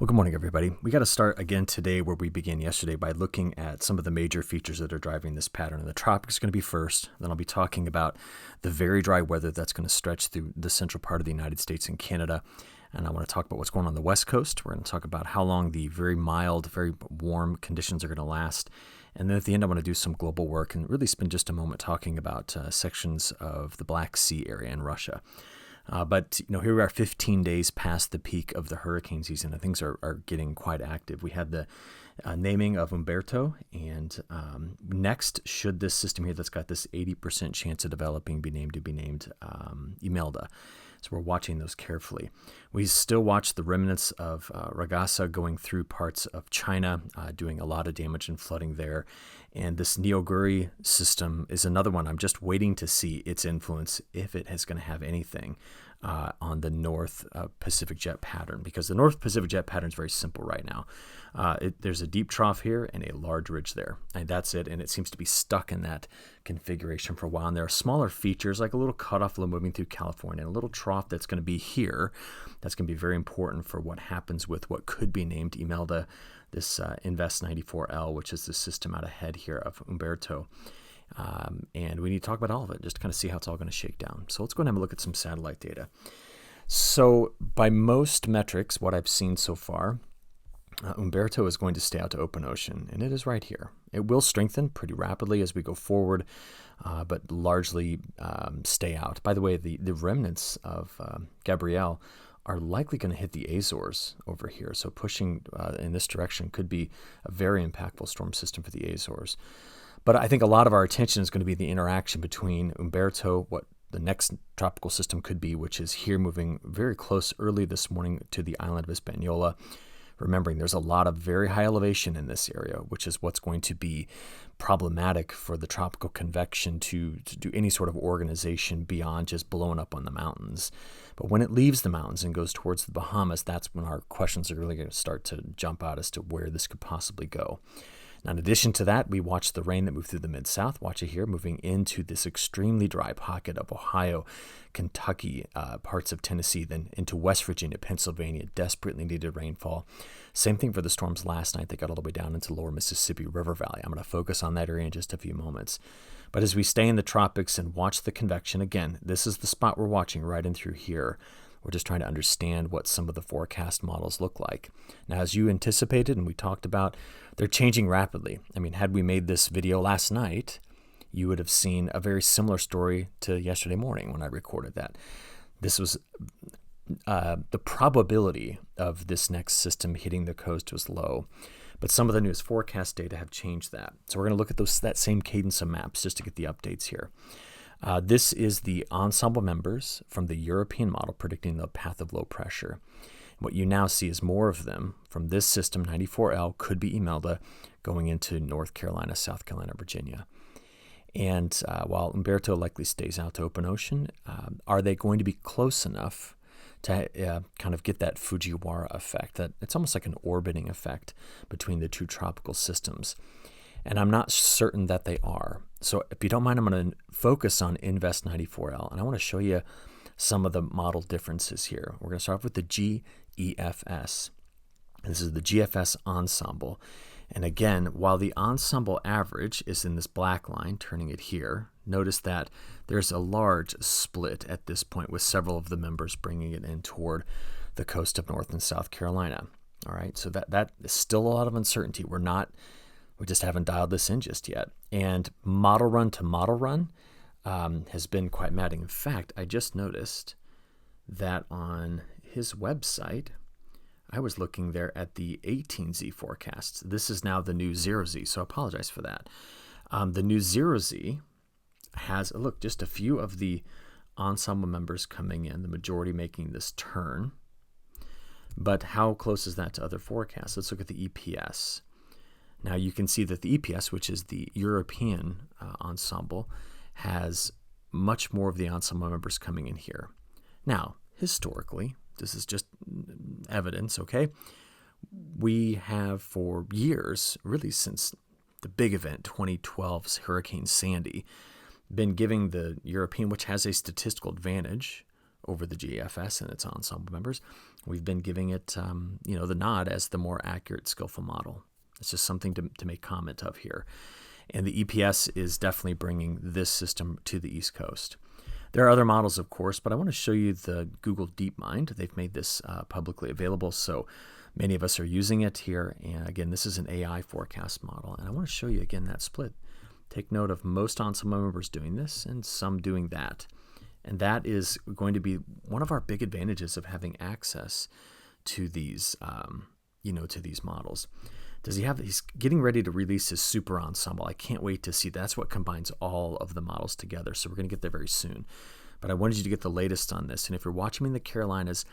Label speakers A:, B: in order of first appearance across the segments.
A: Well, good morning, everybody. We got to start again today where we began yesterday by looking at some of the major features that are driving this pattern. And the tropics are going to be first. Then I'll be talking about the very dry weather that's going to stretch through the central part of the United States and Canada. And I want to talk about what's going on the West Coast. We're going to talk about how long the very mild, very warm conditions are going to last. And then at the end, I want to do some global work and really spend just a moment talking about sections of the Black Sea area in Russia. But here we are 15 days past the peak of the hurricane season, and things are getting quite active. We had the naming of Umberto, and next, should this system here that's got this 80% chance of developing be named Imelda. So we're watching those carefully. We still watch the remnants of Ragasa going through parts of China, doing a lot of damage and flooding there. And this Neoguri system is another one. I'm just waiting to see its influence, if it is going to have anything on the North Pacific jet pattern, because the North Pacific jet pattern is very simple right now. There's a deep trough here and a large ridge there, and that's it. And it seems to be stuck in that configuration for a while. And there are smaller features like a little cutoff low moving through California, and a little trough that's going to be here. That's going to be very important for what happens with what could be named Imelda, this Invest 94L, which is the system out ahead here of Umberto. And we need to talk about all of it, just to kind of see how it's all going to shake down. So let's go and have a look at some satellite data. So by most metrics, what I've seen so far, Umberto is going to stay out to open ocean, and it is right here. It will strengthen pretty rapidly as we go forward, but largely stay out. By the way, the remnants of Gabrielle are likely going to hit the Azores over here. So pushing in this direction could be a very impactful storm system for the Azores. But I think a lot of our attention is going to be the interaction between Umberto, what the next tropical system could be, which is here moving very close early this morning to the island of Hispaniola. Remembering there's a lot of very high elevation in this area, which is what's going to be problematic for the tropical convection to do any sort of organization beyond just blowing up on the mountains. But when it leaves the mountains and goes towards the Bahamas, that's when our questions are really going to start to jump out as to where this could possibly go. Now, in addition to that, we watch the rain that moved through the Mid-South. Watch it here, moving into this extremely dry pocket of Ohio, Kentucky, parts of Tennessee, then into West Virginia, Pennsylvania, desperately needed rainfall. Same thing for the storms last night. They got all the way down into lower Mississippi River Valley. I'm going to focus on that area in just a few moments. But as we stay in the tropics and watch the convection, again, this is the spot we're watching right in through here. We're just trying to understand what some of the forecast models look like. Now, as you anticipated and we talked about, they're changing rapidly. I mean, had we made this video last night, you would have seen a very similar story to yesterday morning when I recorded that. This was the probability of this next system hitting the coast was low, but some of the newest forecast data have changed that. So we're going to look at that same cadence of maps just to get the updates here. This is the ensemble members from the European model predicting the path of low pressure. What you now see is more of them from this system, 94L, could be Imelda, going into North Carolina, South Carolina, Virginia. And while Umberto likely stays out to open ocean, are they going to be close enough to kind of get that Fujiwara effect? That it's almost like an orbiting effect between the two tropical systems. And I'm not certain that they are. So if you don't mind, I'm going to focus on Invest 94L, and I want to show you some of the model differences here. We're going to start off with the GEFS. This is the GFS ensemble. And again, while the ensemble average is in this black line, turning it here, notice that there's a large split at this point with several of the members bringing it in toward the coast of North and South Carolina. All right, so that is still a lot of uncertainty. We just haven't dialed this in just yet. And model run to model run has been quite maddening. In fact, I just noticed that on his website, I was looking there at the 18Z forecasts. This is now the new 0Z, so I apologize for that. The new 0Z has, look, just a few of the ensemble members coming in, the majority making this turn. But how close is that to other forecasts? Let's look at the EPS. Now you can see that the EPS, which is the European ensemble, has much more of the ensemble members coming in here. Now, historically, this is just evidence, okay? We have for years, really since the big event, 2012's Hurricane Sandy, been giving the European, which has a statistical advantage over the GFS and its ensemble members, we've been giving it, the nod as the more accurate, skillful model. It's just something to make comment of here. And the EPS is definitely bringing this system to the East Coast. There are other models, of course, but I want to show you the Google DeepMind. They've made this publicly available, so many of us are using it here. And again, this is an AI forecast model. And I want to show you again that split. Take note of most ensemble members doing this and some doing that. And that is going to be one of our big advantages of having access to these, to these models. He's getting ready to release his super ensemble. I can't wait to see. That's what combines all of the models together. So we're going to get there very soon. But I wanted you to get the latest on this. And if you're watching me in the Carolinas,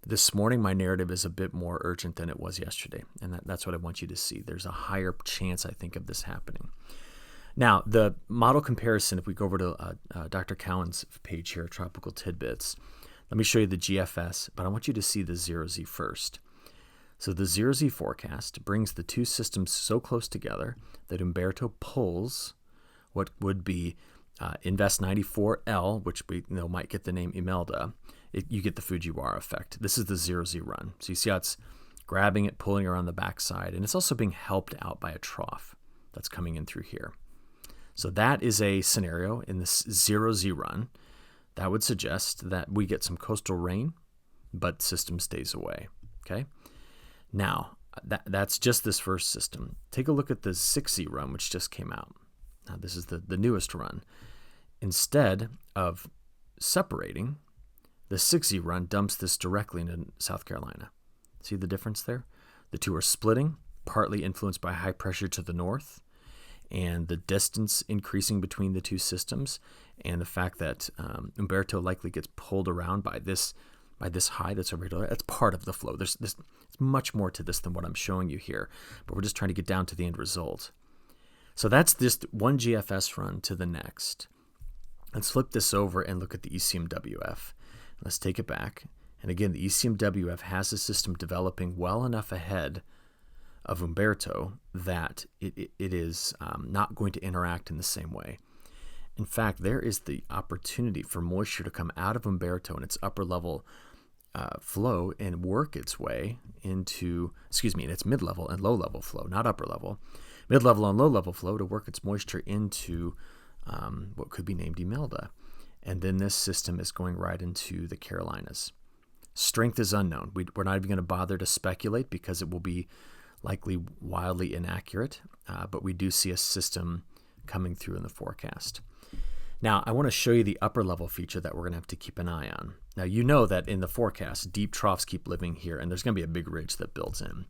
A: this morning my narrative is a bit more urgent than it was yesterday. And that's what I want you to see. There's a higher chance, I think, of this happening. Now, the model comparison, if we go over to Dr. Cowan's page here, Tropical Tidbits, let me show you the GFS, but I want you to see the 0Z first. So the 0Z forecast brings the two systems so close together that Umberto pulls what would be Invest 94L, which we might get the name Imelda. You get the Fujiwara effect. This is the 0Z run. So you see how it's grabbing it, pulling around the backside, and it's also being helped out by a trough that's coming in through here. So that is a scenario in this 0Z run that would suggest that we get some coastal rain, but system stays away. Okay. Now, that's just this first system. Take a look at the 6Z run, which just came out. Now, this is the newest run. Instead of separating, the 6Z run dumps this directly into South Carolina. See the difference there? The two are splitting, partly influenced by high pressure to the north, and the distance increasing between the two systems, and the fact that Umberto likely gets pulled around by this high that's over here. That's part of the flow. It's much more to this than what I'm showing you here, but we're just trying to get down to the end result. So that's just one GFS run to the next. Let's flip this over and look at the ECMWF. Let's take it back. And again, the ECMWF has a system developing well enough ahead of Umberto that it is not going to interact in the same way. In fact, there is the opportunity for moisture to come out of Umberto and its upper level flow and work its way into, in its mid-level and low-level flow, not upper level, mid-level and low-level flow to work its moisture into what could be named Imelda. And then this system is going right into the Carolinas. Strength is unknown. We're not even going to bother to speculate because it will be likely wildly inaccurate, but we do see a system coming through in the forecast. Now, I want to show you the upper level feature that we're going to have to keep an eye on. Now, you know that in the forecast, deep troughs keep living here, and there's going to be a big ridge that builds in.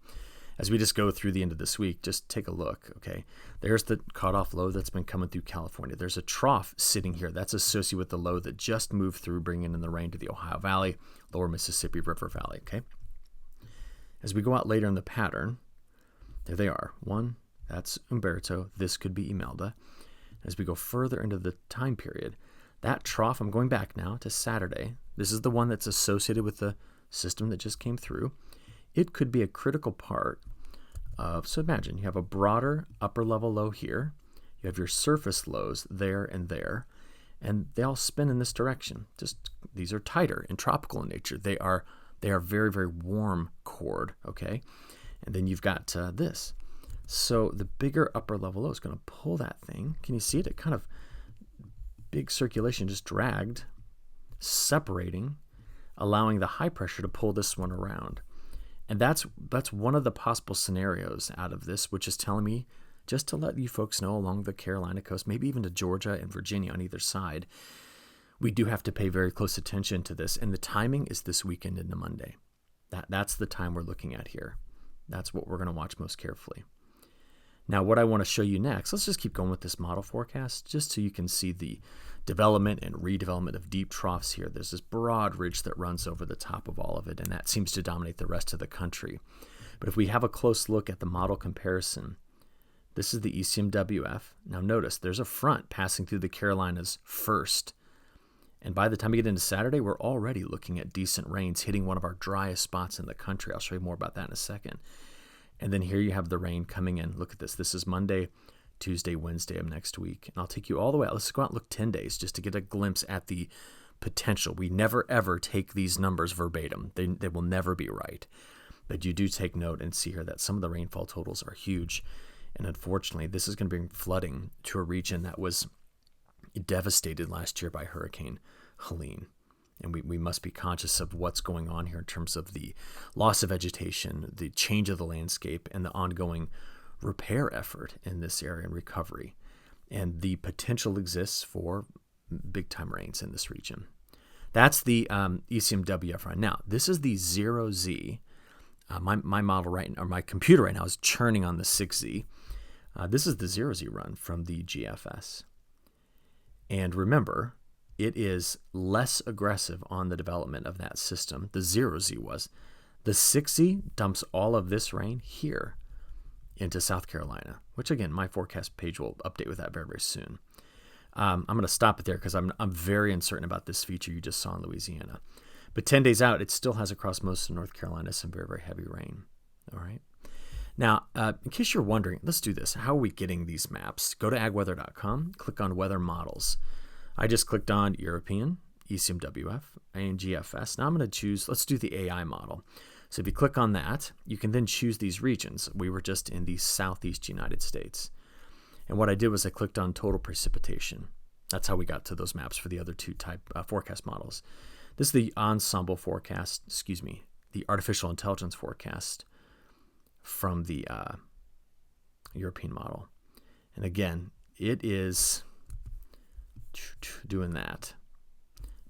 A: As we just go through the end of this week, just take a look, okay? There's the cutoff low that's been coming through California. There's a trough sitting here that's associated with the low that just moved through, bringing in the rain to the Ohio Valley, lower Mississippi River Valley, okay? As we go out later in the pattern, there they are. One, that's Umberto. This could be Imelda. As we go further into the time period, that trough, I'm going back now to Saturday. This is the one that's associated with the system that just came through. It could be a critical part of, so imagine you have a broader upper level low here. You have your surface lows there, and they all spin in this direction. Just these are tighter and tropical in nature. They are very, very warm chord, okay? And then you've got this. So the bigger upper level low is going to pull that thing. Can you see it? It kind of big circulation just dragged, separating, allowing the high pressure to pull this one around. And that's one of the possible scenarios out of this, which is telling me, just to let you folks know along the Carolina coast, maybe even to Georgia and Virginia on either side, we do have to pay very close attention to this. And the timing is this weekend into Monday. That's the time we're looking at here. That's what we're going to watch most carefully. Now, what I want to show you next, let's just keep going with this model forecast, just so you can see the development and redevelopment of deep troughs here. There's this broad ridge that runs over the top of all of it, and that seems to dominate the rest of the country. But if we have a close look at the model comparison, this is the ECMWF. Now notice, there's a front passing through the Carolinas first. And by the time we get into Saturday, we're already looking at decent rains hitting one of our driest spots in the country. I'll show you more about that in a second. And then here you have the rain coming in. Look at this. This is Monday, Tuesday, Wednesday of next week. And I'll take you all the way out. Let's go out and look 10 days just to get a glimpse at the potential. We never ever take these numbers verbatim. They will never be right. But you do take note and see here that some of the rainfall totals are huge. And unfortunately, this is going to bring flooding to a region that was devastated last year by Hurricane Helene. And we must be conscious of what's going on here in terms of the loss of vegetation, the change of the landscape, and the ongoing repair effort in this area and recovery. And the potential exists for big-time rains in this region. That's the ECMWF run. Now, this is the 0Z. My model my computer right now is churning on the 6Z. This is the 0Z run from the GFS. And remember, it is less aggressive on the development of that system. The 0Z was. The 6Z dumps all of this rain here into South Carolina, which again, my forecast page will update with that very, very soon. I'm going to stop it there because I'm very uncertain about this feature you just saw in Louisiana. But 10 days out, it still has across most of North Carolina some very, very heavy rain. All right. Now, in case you're wondering, let's do this. How are we getting these maps? Go to agweather.com, click on Weather Models. I just clicked on European, ECMWF, and GFS. Now I'm going to choose, let's do the AI model. So if you click on that, you can then choose these regions. We were just in the southeast United States. And what I did was I clicked on total precipitation. That's how we got to those maps for the other two type forecast models. This is the ensemble forecast, the artificial intelligence forecast from the European model. And again, it is doing that,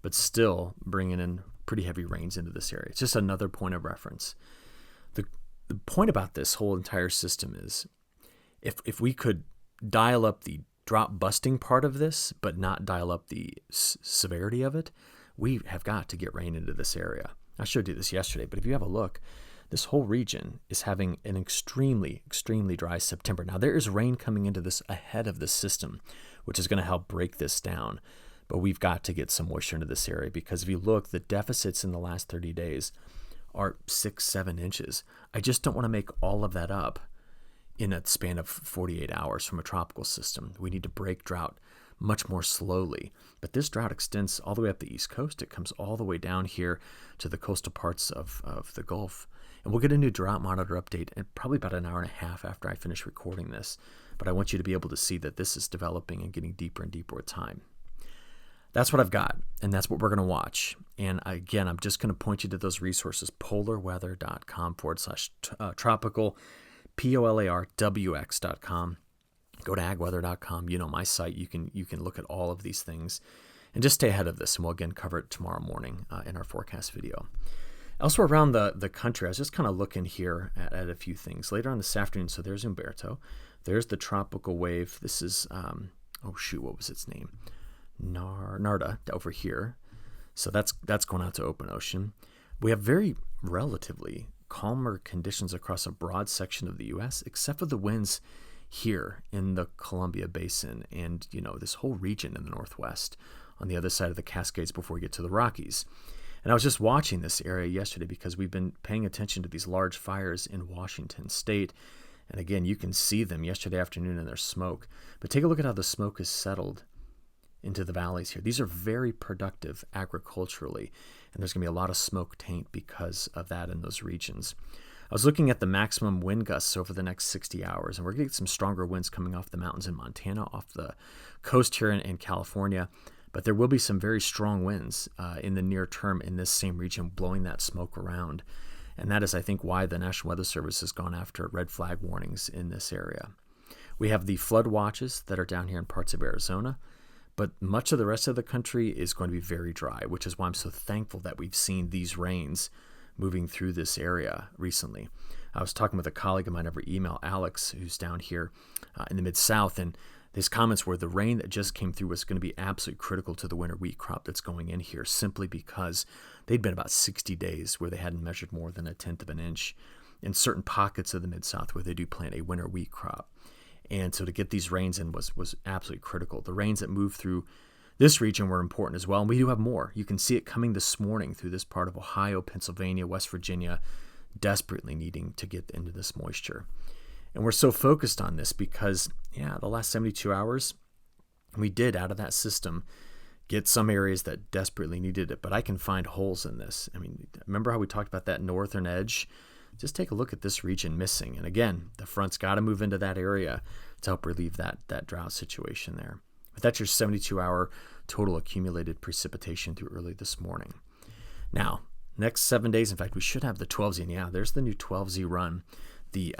A: but still bringing in pretty heavy rains into this area. It's just another point of reference. The point about this whole entire system is if we could dial up the drought busting part of this, but not dial up the severity of it, we have got to get rain into this area. I showed you this yesterday, but if you have a look, this whole region is having an extremely, extremely dry September. Now, there is rain coming into this ahead of the system, which is going to help break this down. But we've got to get some moisture into this area because if you look, the deficits in the last 30 days are 6-7 inches. I just don't want to make all of that up in a span of 48 hours from a tropical system. We need to break drought much more slowly. But this drought extends all the way up the East Coast. It comes all the way down here to the coastal parts of the Gulf. And we'll get a new drought monitor update in probably about an hour and a half after I finish recording this. But I want you to be able to see that this is developing and getting deeper and deeper with time. That's what I've got, and that's what we're going to watch. And again, I'm just going to point you to those resources, polarweather.com/tropical, POLARWX.com. Go to agweather.com. You know my site. You can look at all of these things and just stay ahead of this. And we'll again cover it tomorrow morning in our forecast video. Elsewhere around the country, I was just kind of looking here at a few things. Later on this afternoon, so there's Umberto. There's the tropical wave. This is, what was its name? Narda over here. So that's going out to open ocean. We have very relatively calmer conditions across a broad section of the U.S., except for the winds here in the Columbia Basin and, this whole region in the Northwest on the other side of the Cascades before we get to the Rockies. And I was just watching this area yesterday because we've been paying attention to these large fires in Washington State. And again, you can see them yesterday afternoon in their smoke. But take a look at how the smoke is settled into the valleys here. These are very productive agriculturally, and there's going to be a lot of smoke taint because of that in those regions. I was looking at the maximum wind gusts over the next 60 hours, and we're going to get some stronger winds coming off the mountains in Montana, off the coast here in California, but there will be some very strong winds in the near term in this same region blowing that smoke around, and that is, I think, why the National Weather Service has gone after red flag warnings in this area. We have the flood watches that are down here in parts of Arizona, but much of the rest of the country is going to be very dry, which is why I'm so thankful that we've seen these rains moving through this area recently. I was talking with a colleague of mine over email, Alex, who's down here in the Mid-South, and his comments were the rain that just came through was going to be absolutely critical to the winter wheat crop that's going in here, simply because they'd been about 60 days where they hadn't measured more than 1/10 of an inch in certain pockets of the Mid-South where they do plant a winter wheat crop. And so to get these rains in was absolutely critical. The rains that moved through this region were important as well, and we do have more. You can see it coming this morning through this part of Ohio, Pennsylvania, West Virginia, desperately needing to get into this moisture. And we're so focused on this because, the last 72 hours, we did, out of that system, get some areas that desperately needed it, but I can find holes in this. I mean, remember how we talked about that northern edge? Just take a look at this region missing. And again, the front's got to move into that area to help relieve that drought situation there. But that's your 72-hour total accumulated precipitation through early this morning. Now, next 7 days, in fact, we should have the 12Z. And yeah, there's the new 12Z run. The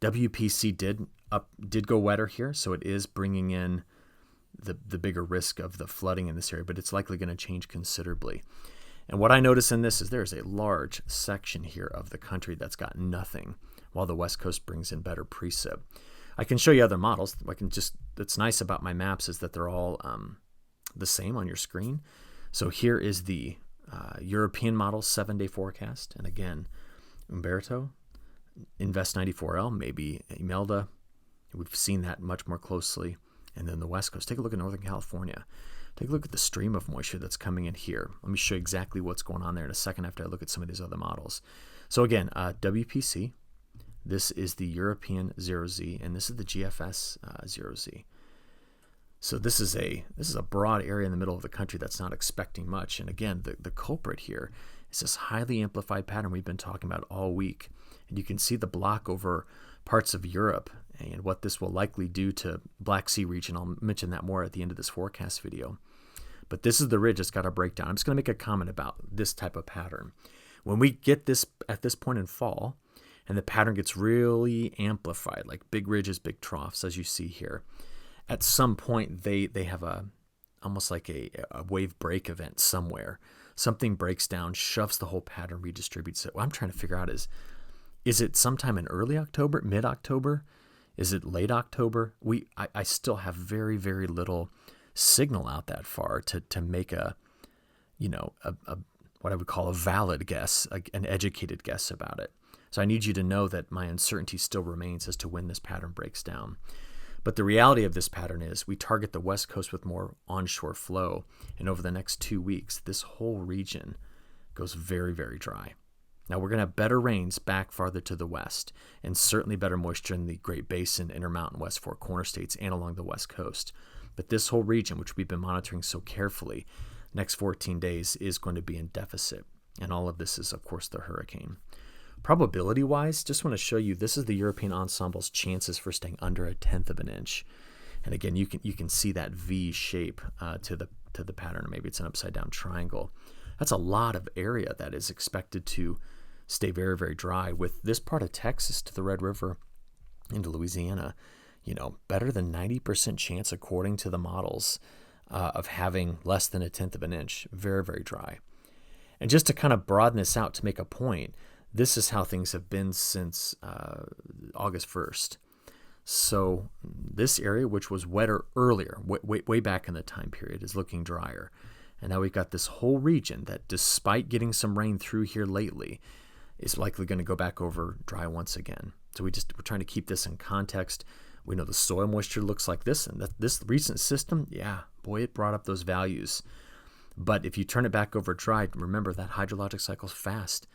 A: WPC did go wetter here, so it is bringing in the bigger risk of the flooding in this area, but it's likely going to change considerably. And what I notice in this is there's a large section here of the country that's got nothing, while the West Coast brings in better precip. I can show you other models. That's nice about my maps is that they're all the same on your screen. So here is the European model 7-day forecast. And again, Umberto, Invest 94L, maybe Imelda. We've seen that much more closely. And then the West Coast. Take a look at Northern California. Take a look at the stream of moisture that's coming in here. Let me show you exactly what's going on there in a second after I look at some of these other models. So again, WPC. This is the European 0Z, and this is the GFS 0Z. So this is a broad area in the middle of the country that's not expecting much. And again, the culprit here is this highly amplified pattern we've been talking about all week. And you can see the block over parts of Europe and what this will likely do to Black Sea region. I'll mention that more at the end of this forecast video. But this is the ridge that's got a breakdown. I'm just going to make a comment about this type of pattern. When we get this at this point in fall, and the pattern gets really amplified, like big ridges, big troughs, as you see here, at some point they have almost like a wave break event somewhere. Something breaks down, shoves the whole pattern, redistributes it. What I'm trying to figure out is it sometime in early October, mid-October? Is it late October? I still have very, very little signal out that far to make a what I would call a valid guess, an educated guess about it. So I need you to know that my uncertainty still remains as to when this pattern breaks down. But the reality of this pattern is we target the West Coast with more onshore flow, and over the next 2 weeks, this whole region goes very, very dry. Now we're going to have better rains back farther to the west, and certainly better moisture in the Great Basin, Intermountain, West Four Corner states, and along the West Coast. But this whole region, which we've been monitoring so carefully, next 14 days is going to be in deficit. And all of this is, of course, the hurricane. Probability-wise, just want to show you, this is the European ensemble's chances for staying under 1/10 of an inch. And again, you can see that V shape to the pattern, or maybe it's an upside-down triangle. That's a lot of area that is expected to stay very, very dry, with this part of Texas to the Red River into Louisiana, better than 90% chance, according to the models, of having less than 1/10 of an inch. Very, very dry. And just to kind of broaden this out to make a point, this is how things have been since August 1st. So this area, which was wetter earlier, way back in the time period, is looking drier. And now we've got this whole region that, despite getting some rain through here lately, is likely going to go back over dry once again. So we're trying to keep this in context. We know the soil moisture looks like this, and this recent system, yeah, boy, it brought up those values. But if you turn it back over dry, remember that hydrologic cycle's fast.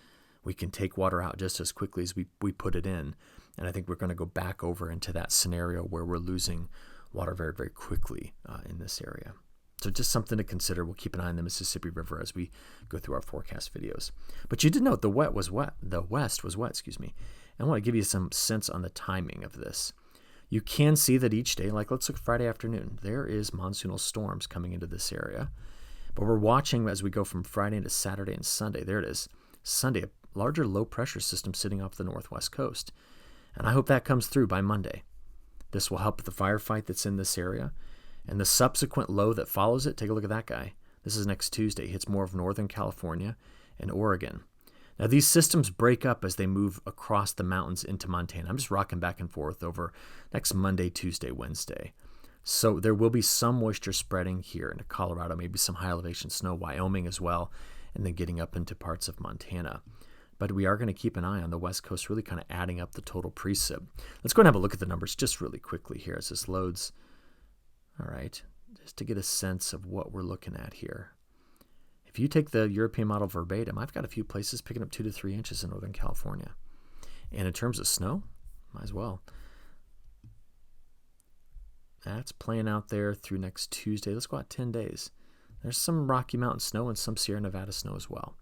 A: We can take water out just as quickly as we put it in. And I think we're going to go back over into that scenario where we're losing water very, very quickly in this area. So just something to consider. We'll keep an eye on the Mississippi River as we go through our forecast videos. But you did note the west was wet, And I want to give you some sense on the timing of this. You can see that each day, like let's look Friday afternoon, there is monsoonal storms coming into this area. But we're watching as we go from Friday into Saturday and Sunday. There it is. Sunday, a larger low pressure system sitting off the northwest coast. And I hope that comes through by Monday. This will help with the firefight that's in this area. And the subsequent low that follows it, take a look at that guy. This is next Tuesday. Hits more of Northern California and Oregon. Now, these systems break up as they move across the mountains into Montana. I'm just rocking back and forth over next Monday, Tuesday, Wednesday. So there will be some moisture spreading here into Colorado, maybe some high elevation snow, Wyoming as well, and then getting up into parts of Montana. But we are going to keep an eye on the West Coast, really kind of adding up the total precip. Let's go and have a look at the numbers just really quickly here as this loads. All right, just to get a sense of what we're looking at here. If you take the European model verbatim, I've got a few places picking up 2 to 3 inches in Northern California. And in terms of snow, might as well. That's playing out there through next Tuesday. Let's go out 10 days. There's some Rocky Mountain snow and some Sierra Nevada snow as well.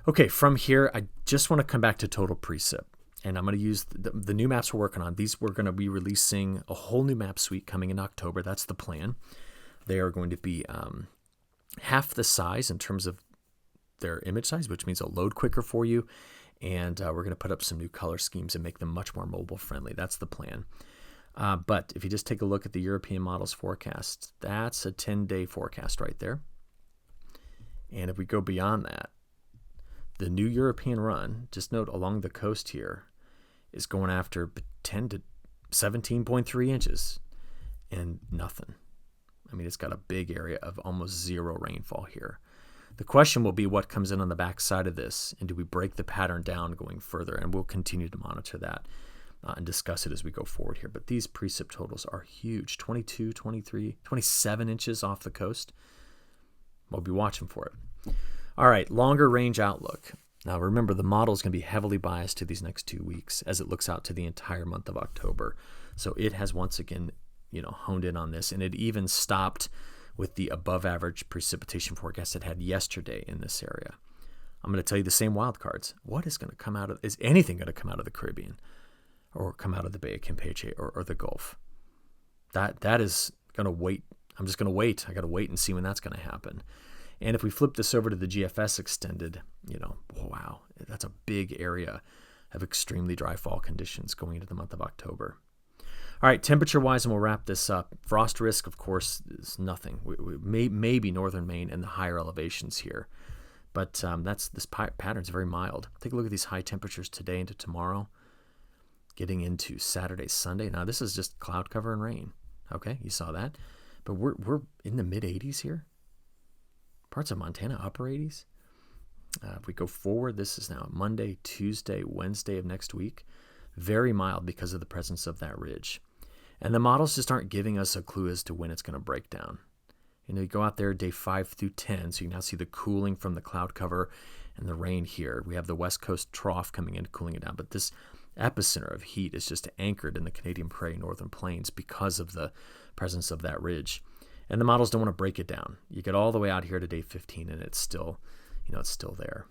A: Okay, from here, I just want to come back to total precip. And I'm going to use the new maps we're working on. These we're going to be releasing a whole new map suite coming in October. That's the plan. They are going to be half the size in terms of their image size, which means they'll load quicker for you. And we're going to put up some new color schemes and make them much more mobile friendly. That's the plan. But if you just take a look at the European models forecast, that's a 10-day forecast right there. And if we go beyond that, the new European run, just note along the coast here, is going after 10 to 17.3 inches and nothing. I mean, it's got a big area of almost zero rainfall here. The question will be what comes in on the back side of this, and do we break the pattern down going further? And we'll continue to monitor that and discuss it as we go forward here. But these precip totals are huge, 22, 23, 27 inches off the coast. We'll be watching for it. All right, longer range outlook. Now remember, the model is going to be heavily biased to these next 2 weeks as it looks out to the entire month of October. So it has once again, honed in on this, and it even stopped with the above average precipitation forecast it had yesterday in this area. I'm going to tell you the same wild cards. What is going to come out of, is anything going to come out of the Caribbean or come out of the Bay of Campeche or the Gulf? That is going to wait. I'm just going to wait. I got to wait and see when that's going to happen. And if we flip this over to the GFS extended, wow, that's a big area of extremely dry fall conditions going into the month of October. All right, temperature-wise, and we'll wrap this up. Frost risk, of course, is nothing. Maybe northern Maine and the higher elevations here. But this pattern's very mild. Take a look at these high temperatures today into tomorrow, getting into Saturday, Sunday. Now, this is just cloud cover and rain. Okay, you saw that. But we're in the mid-80s here. Parts of Montana, upper 80s. If we go forward, this is now Monday, Tuesday, Wednesday of next week. Very mild because of the presence of that ridge. And the models just aren't giving us a clue as to when it's going to break down. You go out there day 5 through 10, so you now see the cooling from the cloud cover and the rain here. We have the west coast trough coming in, cooling it down. But this epicenter of heat is just anchored in the Canadian Prairie Northern Plains because of the presence of that ridge. And the models don't want to break it down. You get all the way out here to day 15, and it's still, it's still there.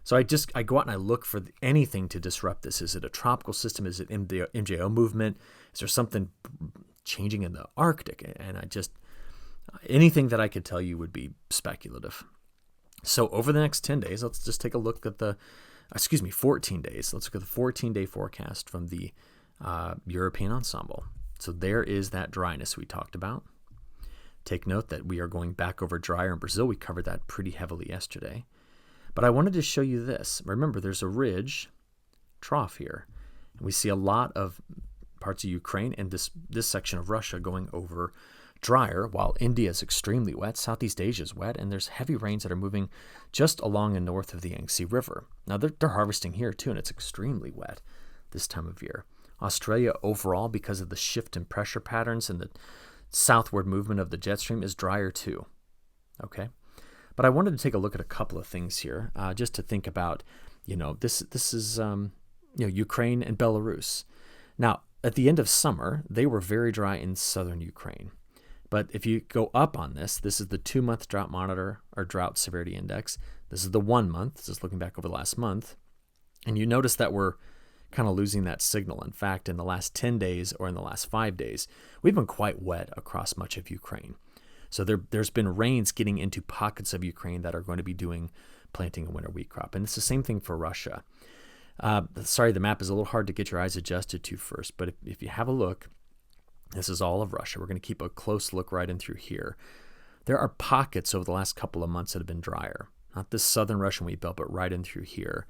A: So I go out and I look for anything to disrupt this. Is it a tropical system? Is it the MJO movement? Is there something changing in the Arctic? And anything that I could tell you would be speculative. So over the next 10 days, let's just take a look at 14 days. Let's look at the 14-day forecast from the European ensemble. So there is that dryness we talked about. Take note that we are going back over drier in Brazil. We covered that pretty heavily yesterday. But I wanted to show you this. Remember, there's a ridge trough here. And we see a lot of parts of Ukraine and this section of Russia going over drier, while India is extremely wet. Southeast Asia is wet, and there's heavy rains that are moving just along and north of the Yangtze River. Now, they're harvesting here, too, and it's extremely wet this time of year. Australia overall, because of the shift in pressure patterns and the southward movement of the jet stream, is drier, too. Okay? But I wanted to take a look at a couple of things here, just to think about, this is, Ukraine and Belarus. Now, at the end of summer, they were very dry in southern Ukraine. But if you go up on this is the 2-month drought monitor or drought severity index. This is the 1 month. This is looking back over the last month. And you notice that we're kind of losing that signal. In fact, in the last 10 days or in the last 5 days, we've been quite wet across much of Ukraine. So there's been rains getting into pockets of Ukraine that are going to be doing planting a winter wheat crop. And it's the same thing for Russia. Sorry, the map is a little hard to get your eyes adjusted to first, but if you have a look, this is all of Russia. We're going to keep a close look right in through here. There are pockets over the last couple of months that have been drier. Not this southern Russian wheat belt, but right in through here.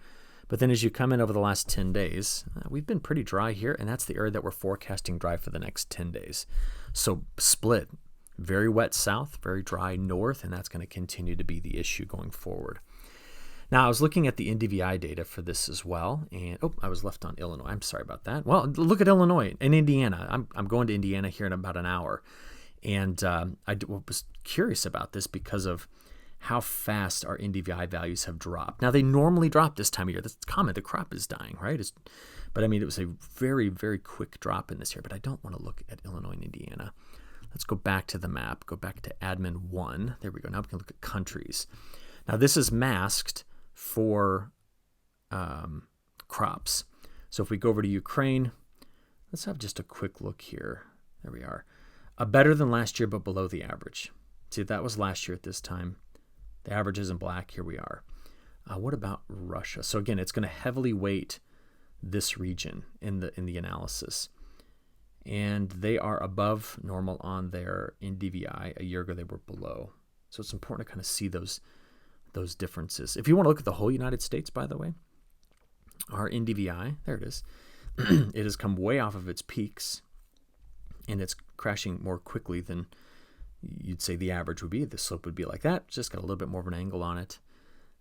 A: But then as you come in over the last 10 days, we've been pretty dry here, and that's the area that we're forecasting dry for the next 10 days. So split. Very wet south, very dry north, and that's going to continue to be the issue going forward. Now, I was looking at the NDVI data for this as well, and I was left on Illinois. I'm sorry about that. Well, look at Illinois and Indiana. I'm going to Indiana here in about an hour, and I was curious about this because of how fast our NDVI values have dropped. Now, they normally drop this time of year. That's common. The crop is dying, right? But I mean, it was a very, very quick drop in this year, but I don't want to look at Illinois and Indiana. Let's go back to the map, go back to admin 1. There we go. Now we can look at countries. Now this is masked for crops. So if we go over to Ukraine, let's have just a quick look here. There we are. Better than last year, but below the average. See, that was last year at this time. The average is in black. Here we are. What about Russia? So again, it's going to heavily weight this region in the analysis. And they are above normal on their NDVI. A year ago, they were below. So it's important to kind of see those differences. If you want to look at the whole United States, by the way, our NDVI, there it is, it has come way off of its peaks, and it's crashing more quickly than you'd say the average would be. The slope would be like that. It's just got a little bit more of an angle on it.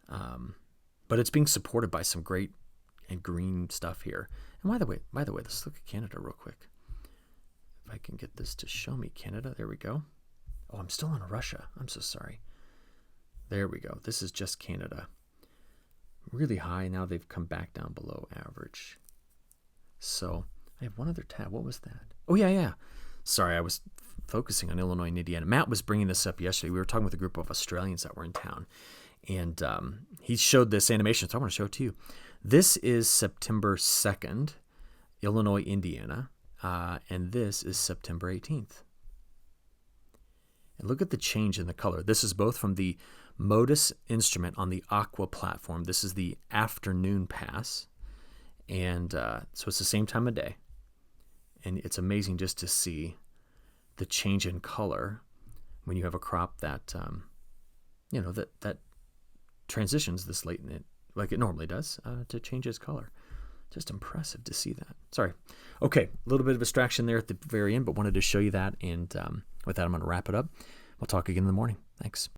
A: But it's being supported by some great and green stuff here. And by the way, let's look at Canada real quick. If I can get this to show me Canada. There we go. Oh, I'm still on Russia. I'm so sorry. There we go. This is just Canada. Really high. Now they've come back down below average. So I have one other tab. What was that? Oh, yeah. Sorry, I was focusing on Illinois and Indiana. Matt was bringing this up yesterday. We were talking with a group of Australians that were in town. And he showed this animation, so I want to show it to you. This is September 2nd, Illinois, Indiana. And this is September 18th. And look at the change in the color. This is both from the MODIS instrument on the Aqua platform. This is the afternoon pass. And so it's the same time of day. And it's amazing just to see the change in color when you have a crop that, that transitions this late in it, like it normally does, to change its color. Just impressive to see that. Sorry. Okay, a little bit of distraction there at the very end, but wanted to show you that. And with that, I'm going to wrap it up. We'll talk again in the morning. Thanks.